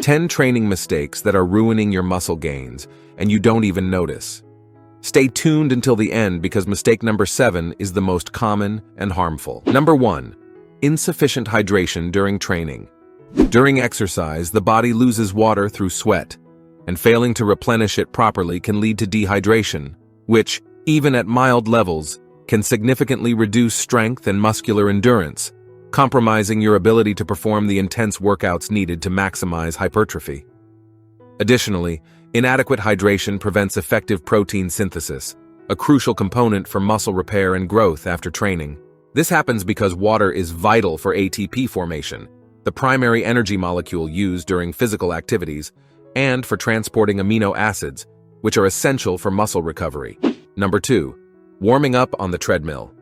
10 training mistakes that are ruining your muscle gains, and you don't even notice. Stay tuned until the end because mistake number 7 is the most common and harmful. Number 1. Insufficient hydration during training. During exercise, the body loses water through sweat, and failing to replenish it properly can lead to dehydration, which, even at mild levels, can significantly reduce strength and muscular endurance, compromising your ability to perform the intense workouts needed to maximize hypertrophy. Additionally, inadequate hydration prevents effective protein synthesis, a crucial component for muscle repair and growth after training. This happens because water is vital for ATP formation, the primary energy molecule used during physical activities, and for transporting amino acids, which are essential for muscle recovery. Number 2. Warming up on the treadmill.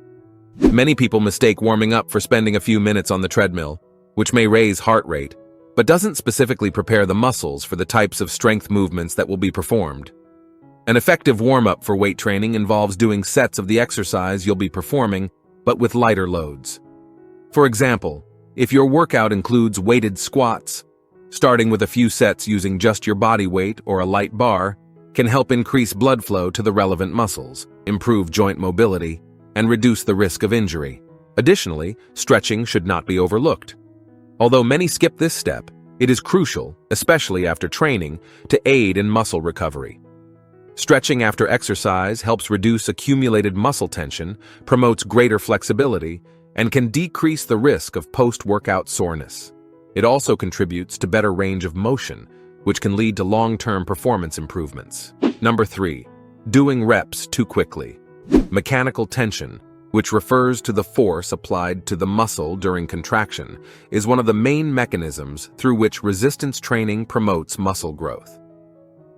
Many people mistake warming up for spending a few minutes on the treadmill, which may raise heart rate, but doesn't specifically prepare the muscles for the types of strength movements that will be performed. An effective warm-up for weight training involves doing sets of the exercise you'll be performing, but with lighter loads. For example, if your workout includes weighted squats, starting with a few sets using just your body weight or a light bar can help increase blood flow to the relevant muscles, improve joint mobility, and reduce the risk of injury. Additionally, stretching should not be overlooked. Although many skip this step, it is crucial, especially after training, to aid in muscle recovery. Stretching after exercise helps reduce accumulated muscle tension, promotes greater flexibility, and can decrease the risk of post-workout soreness. It also contributes to better range of motion, which can lead to long-term performance improvements. Number 3. Doing reps too quickly. Mechanical tension, which refers to the force applied to the muscle during contraction, is one of the main mechanisms through which resistance training promotes muscle growth.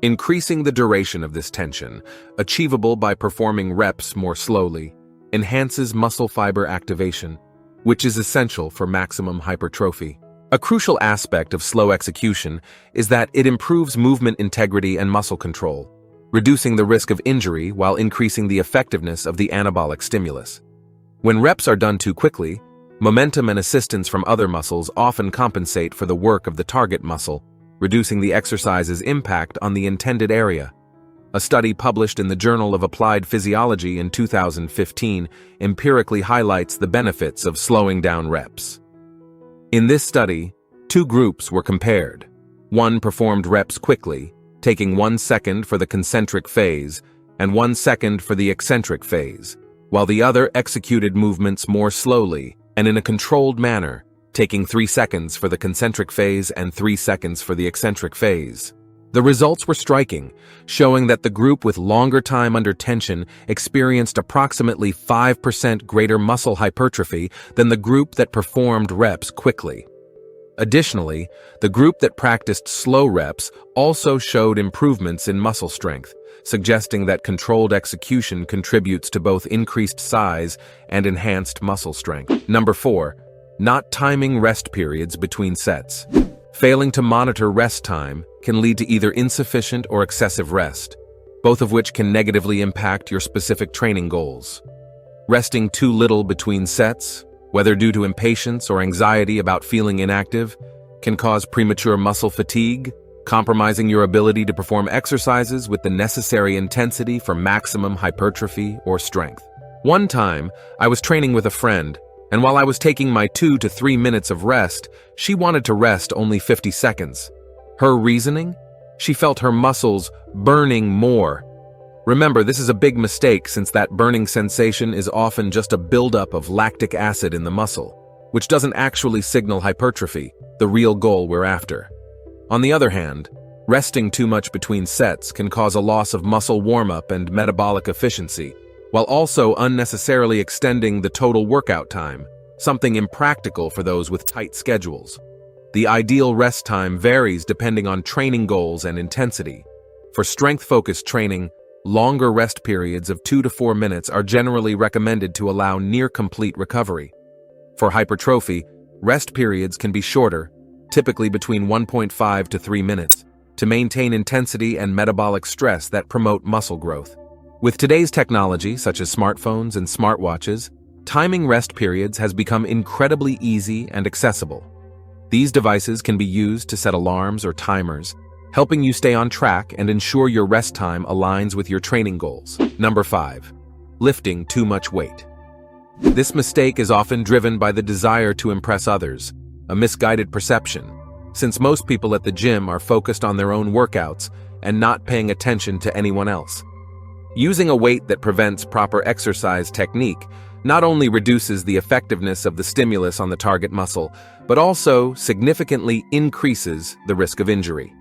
Increasing the duration of this tension, achievable by performing reps more slowly, enhances muscle fiber activation, which is essential for maximum hypertrophy. A crucial aspect of slow execution is that it improves movement integrity and muscle control, reducing the risk of injury while increasing the effectiveness of the anabolic stimulus. When reps are done too quickly, momentum and assistance from other muscles often compensate for the work of the target muscle, reducing the exercise's impact on the intended area. A study published in the Journal of Applied Physiology in 2015 empirically highlights the benefits of slowing down reps. In this study, 2 groups were compared. One performed reps quickly, taking 1 second for the concentric phase and 1 second for the eccentric phase, while the other executed movements more slowly and in a controlled manner, taking 3 seconds for the concentric phase and 3 seconds for the eccentric phase. The results were striking, showing that the group with longer time under tension experienced approximately 5% greater muscle hypertrophy than the group that performed reps quickly. Additionally, the group that practiced slow reps also showed improvements in muscle strength, suggesting that controlled execution contributes to both increased size and enhanced muscle strength. Number 4. Not timing rest periods between sets. Failing to monitor rest time can lead to either insufficient or excessive rest, both of which can negatively impact your specific training goals. Resting too little between sets, whether due to impatience or anxiety about feeling inactive, can cause premature muscle fatigue, compromising your ability to perform exercises with the necessary intensity for maximum hypertrophy or strength. One time, I was training with a friend, and while I was taking my 2 to 3 minutes of rest, she wanted to rest only 50 seconds. Her reasoning? She felt her muscles burning more. Remember, this is a big mistake since that burning sensation is often just a buildup of lactic acid in the muscle, which doesn't actually signal hypertrophy, the real goal we're after. On the other hand, resting too much between sets can cause a loss of muscle warm-up and metabolic efficiency, while also unnecessarily extending the total workout time, something impractical for those with tight schedules. The ideal rest time varies depending on training goals and intensity. For strength-focused training, longer rest periods of 2 to 4 minutes are generally recommended to allow near-complete recovery. For hypertrophy, rest periods can be shorter, typically between 1.5 to 3 minutes, to maintain intensity and metabolic stress that promote muscle growth. With today's technology, such as smartphones and smartwatches, timing rest periods has become incredibly easy and accessible. These devices can be used to set alarms or timers, helping you stay on track and ensure your rest time aligns with your training goals. Number 5. Lifting too much weight. This mistake is often driven by the desire to impress others, a misguided perception, since most people at the gym are focused on their own workouts and not paying attention to anyone else. Using a weight that prevents proper exercise technique not only reduces the effectiveness of the stimulus on the target muscle, but also significantly increases the risk of injury.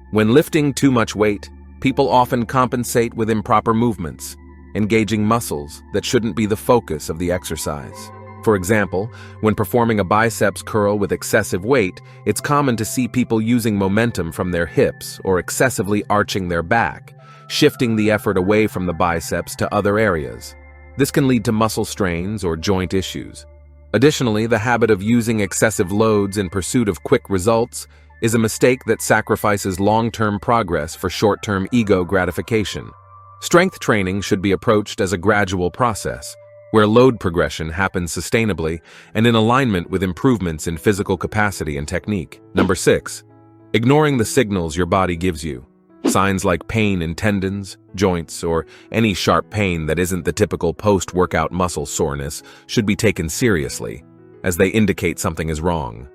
When lifting too much weight, people often compensate with improper movements, engaging muscles that shouldn't be the focus of the exercise. For example, when performing a biceps curl with excessive weight, it's common to see people using momentum from their hips or excessively arching their back, shifting the effort away from the biceps to other areas. This can lead to muscle strains or joint issues. Additionally, the habit of using excessive loads in pursuit of quick results is a mistake that sacrifices long-term progress for short-term ego gratification. Strength training should be approached as a gradual process, where load progression happens sustainably and in alignment with improvements in physical capacity and technique. Number 6. Ignoring the signals your body gives you. Signs like pain in tendons, joints, or any sharp pain that isn't the typical post-workout muscle soreness should be taken seriously, as they indicate something is wrong.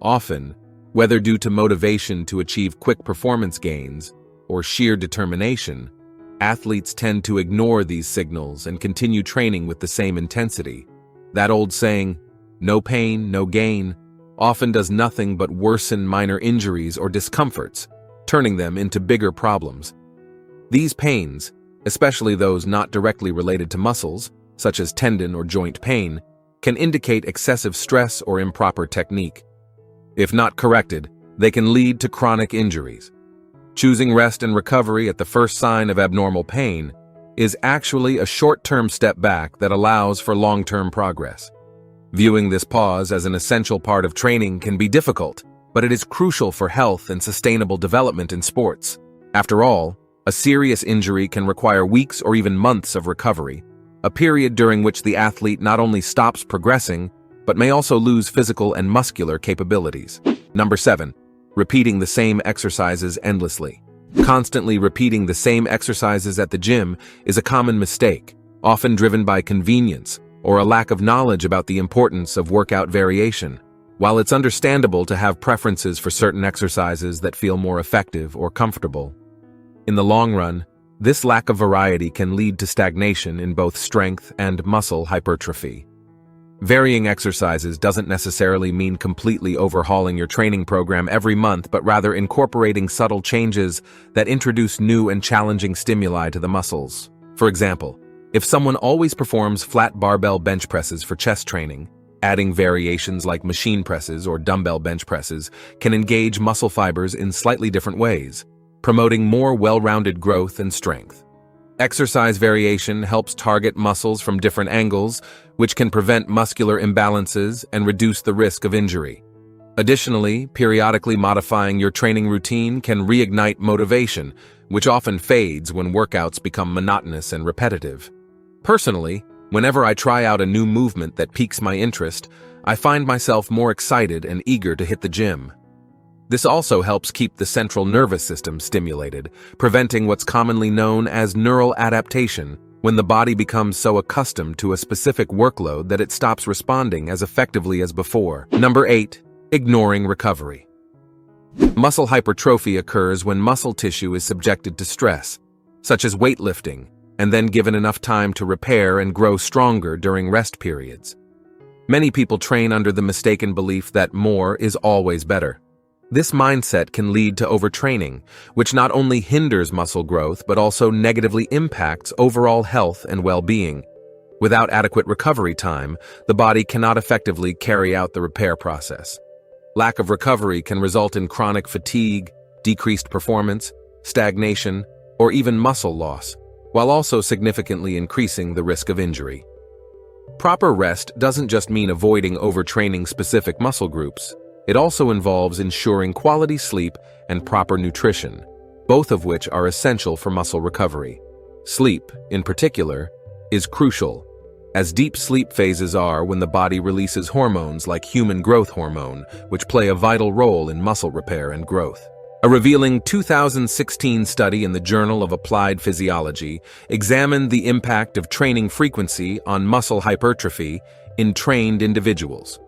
Often, whether due to motivation to achieve quick performance gains or sheer determination, athletes tend to ignore these signals and continue training with the same intensity. That old saying, "No pain, no gain," often does nothing but worsen minor injuries or discomforts, turning them into bigger problems. These pains, especially those not directly related to muscles, such as tendon or joint pain, can indicate excessive stress or improper technique. If not corrected, they can lead to chronic injuries. Choosing rest and recovery at the first sign of abnormal pain is actually a short-term step back that allows for long-term progress. Viewing this pause as an essential part of training can be difficult, but it is crucial for health and sustainable development in sports. After all, a serious injury can require weeks or even months of recovery, a period during which the athlete not only stops progressing, but may also lose physical and muscular capabilities. Number 7. Repeating the same exercises endlessly. Constantly repeating the same exercises at the gym is a common mistake, often driven by convenience or a lack of knowledge about the importance of workout variation. While it's understandable to have preferences for certain exercises that feel more effective or comfortable, in the long run, this lack of variety can lead to stagnation in both strength and muscle hypertrophy. Varying exercises doesn't necessarily mean completely overhauling your training program every month, but rather incorporating subtle changes that introduce new and challenging stimuli to the muscles. For example, if someone always performs flat barbell bench presses for chest training, adding variations like machine presses or dumbbell bench presses can engage muscle fibers in slightly different ways, promoting more well-rounded growth and strength. Exercise variation helps target muscles from different angles, which can prevent muscular imbalances and reduce the risk of injury. Additionally, periodically modifying your training routine can reignite motivation, which often fades when workouts become monotonous and repetitive. Personally, whenever I try out a new movement that piques my interest, I find myself more excited and eager to hit the gym. This also helps keep the central nervous system stimulated, preventing what's commonly known as neural adaptation, when the body becomes so accustomed to a specific workload that it stops responding as effectively as before. Number 8. Ignoring recovery. Muscle hypertrophy occurs when muscle tissue is subjected to stress, such as weightlifting, and then given enough time to repair and grow stronger during rest periods. Many people train under the mistaken belief that more is always better. This mindset can lead to overtraining, which not only hinders muscle growth but also negatively impacts overall health and well-being. Without adequate recovery time, the body cannot effectively carry out the repair process. Lack of recovery can result in chronic fatigue, decreased performance, stagnation, or even muscle loss, while also significantly increasing the risk of injury. Proper rest doesn't just mean avoiding overtraining specific muscle groups. It also involves ensuring quality sleep and proper nutrition, both of which are essential for muscle recovery. Sleep, in particular, is crucial. as deep sleep phases are when the body releases hormones like human growth hormone, which play a vital role in muscle repair and growth. A revealing 2016 study in the Journal of Applied Physiology examined the impact of training frequency on muscle hypertrophy in trained individuals.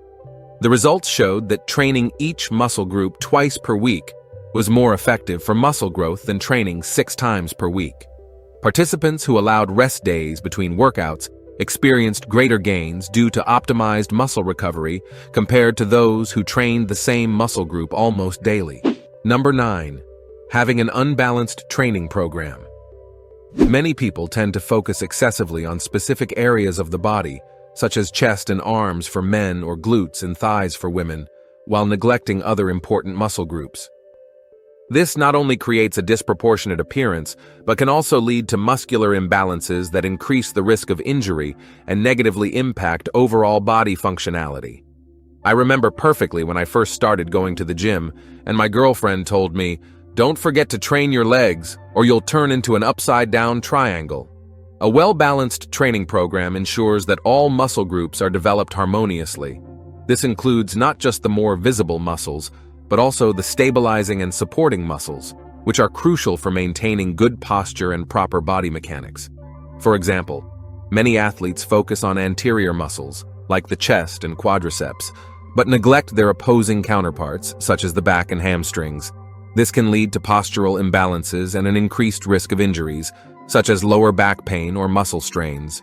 The results showed that training each muscle group twice per week was more effective for muscle growth than training 6 times per week. Participants who allowed rest days between workouts experienced greater gains due to optimized muscle recovery compared to those who trained the same muscle group almost daily. Number 9. Having an unbalanced training program. Many people tend to focus excessively on specific areas of the body, such as chest and arms for men or glutes and thighs for women, while neglecting other important muscle groups. This not only creates a disproportionate appearance, but can also lead to muscular imbalances that increase the risk of injury and negatively impact overall body functionality. I remember perfectly when I first started going to the gym, and my girlfriend told me, "Don't forget to train your legs, or you'll turn into an upside-down triangle." A well-balanced training program ensures that all muscle groups are developed harmoniously. This includes not just the more visible muscles, but also the stabilizing and supporting muscles, which are crucial for maintaining good posture and proper body mechanics. For example, many athletes focus on anterior muscles, like the chest and quadriceps, but neglect their opposing counterparts, such as the back and hamstrings. This can lead to postural imbalances and an increased risk of injuries, such as lower back pain or muscle strains.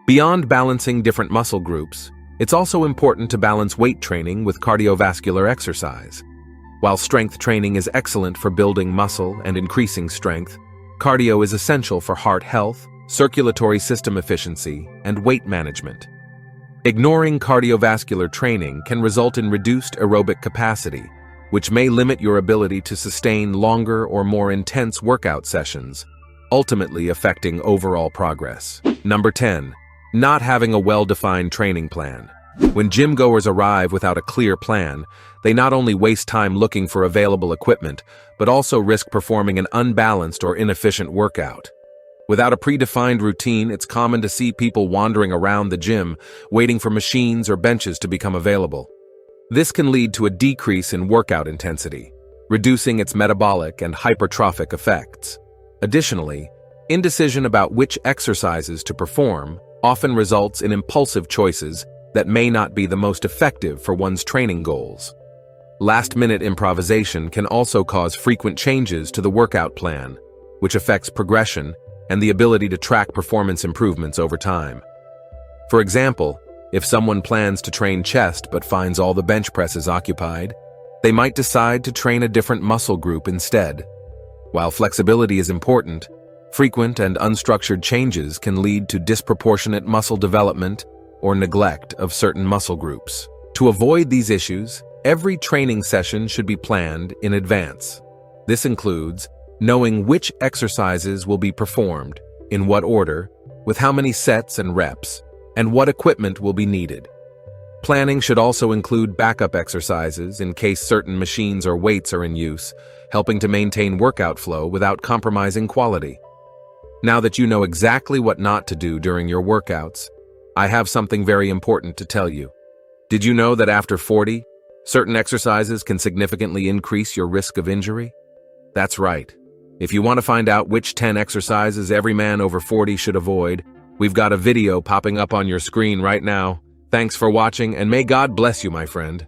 Beyond balancing different muscle groups, it's also important to balance weight training with cardiovascular exercise. While strength training is excellent for building muscle and increasing strength, cardio is essential for heart health, circulatory system efficiency, and weight management. Ignoring cardiovascular training can result in reduced aerobic capacity, which may limit your ability to sustain longer or more intense workout sessions, ultimately affecting overall progress. Number 10. Not having a well-defined training plan. When gym-goers arrive without a clear plan, they not only waste time looking for available equipment, but also risk performing an unbalanced or inefficient workout. Without a predefined routine, it's common to see people wandering around the gym, waiting for machines or benches to become available. This can lead to a decrease in workout intensity, reducing its metabolic and hypertrophic effects. Additionally, indecision about which exercises to perform often results in impulsive choices that may not be the most effective for one's training goals. Last-minute improvisation can also cause frequent changes to the workout plan, which affects progression and the ability to track performance improvements over time. For example, if someone plans to train chest but finds all the bench presses occupied, they might decide to train a different muscle group instead. While flexibility is important, frequent and unstructured changes can lead to disproportionate muscle development or neglect of certain muscle groups. To avoid these issues, every training session should be planned in advance. This includes knowing which exercises will be performed, in what order, with how many sets and reps, and what equipment will be needed. Planning should also include backup exercises in case certain machines or weights are in use, helping to maintain workout flow without compromising quality. Now that you know exactly what not to do during your workouts, I have something very important to tell you. Did you know that after 40, certain exercises can significantly increase your risk of injury? That's right. If you want to find out which 10 exercises every man over 40 should avoid, we've got a video popping up on your screen right now. Thanks for watching, and may God bless you, my friend.